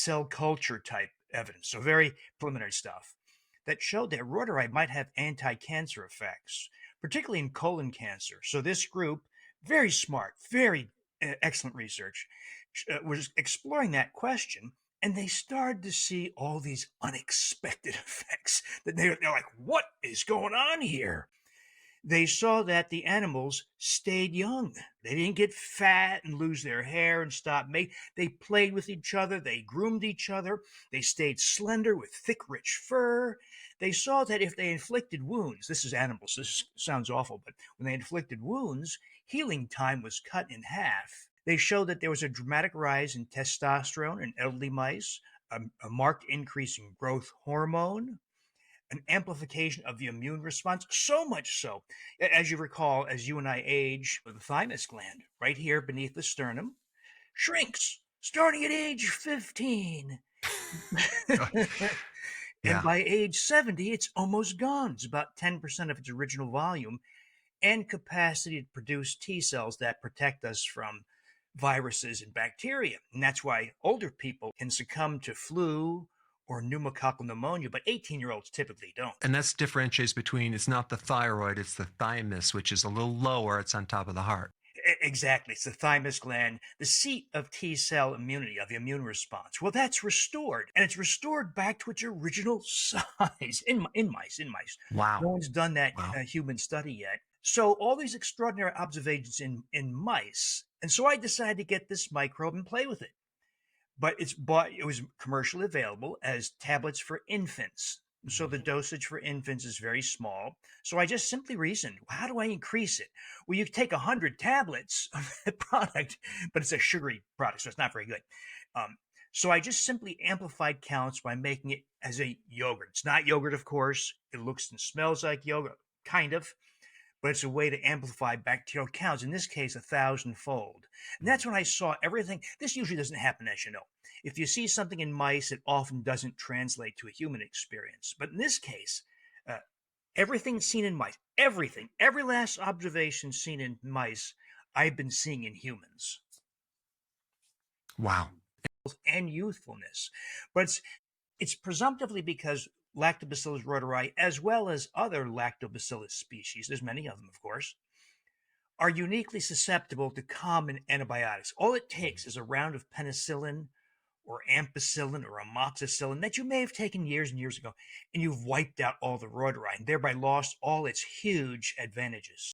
cell culture type evidence, so very preliminary stuff, that showed that reuteri might have anti-cancer effects, particularly in colon cancer. So this group, very smart, very excellent research, was exploring that question, and they started to see all these unexpected effects that they're like, what is going on here? They saw that the animals stayed young. They didn't get fat and lose their hair and stop mating. They played with each other. They groomed each other. They stayed slender with thick, rich fur. They saw that if they inflicted wounds, this is animals, this sounds awful, but when they inflicted wounds, healing time was cut in half. They showed that there was a dramatic rise in testosterone in elderly mice, a marked increase in growth hormone, an amplification of the immune response, so much so, as you recall, as you and I age, the thymus gland, right here beneath the sternum, shrinks starting at age 15. And Yeah. by age 70, it's almost gone. It's about 10% of its original volume and capacity to produce T cells that protect us from viruses and bacteria. And that's why older people can succumb to flu or pneumococcal pneumonia, but 18-year-olds typically don't. And that's differentiates between it's not the thyroid, it's the thymus, which is a little lower. It's on top of the heart. Exactly. It's the thymus gland, the seat of T cell immunity, of the immune response. Well, that's restored, and it's restored back to its original size in mice. In mice, no Wow. one's done that Wow. human study yet. So all these extraordinary observations in mice, and so I decided to get this microbe and play with it. But it was commercially available as tablets for infants. So the dosage for infants is very small. So I just simply reasoned, how do I increase it? Well, you take 100 tablets of the product, but it's a sugary product, so it's not very good. Um, so I just simply amplified counts by making it as a yogurt. It's not yogurt, of course. It looks and smells like yogurt, kind of, but it's a way to amplify bacterial counts, in this case, 1,000-fold. And that's when I saw everything. This usually doesn't happen, as you know. If you see something in mice, it often doesn't translate to a human experience. But in this case, uh, everything seen in mice, everything, every last observation seen in mice, I've been seeing in humans, Wow. and youthfulness. But it's presumptively because Lactobacillus reuteri, as well as other lactobacillus species, there's many of them, of course, are uniquely susceptible to common antibiotics. All it takes is a round of penicillin or ampicillin or amoxicillin that you may have taken years and years ago, and you've wiped out all the reuteri and thereby lost all its huge advantages.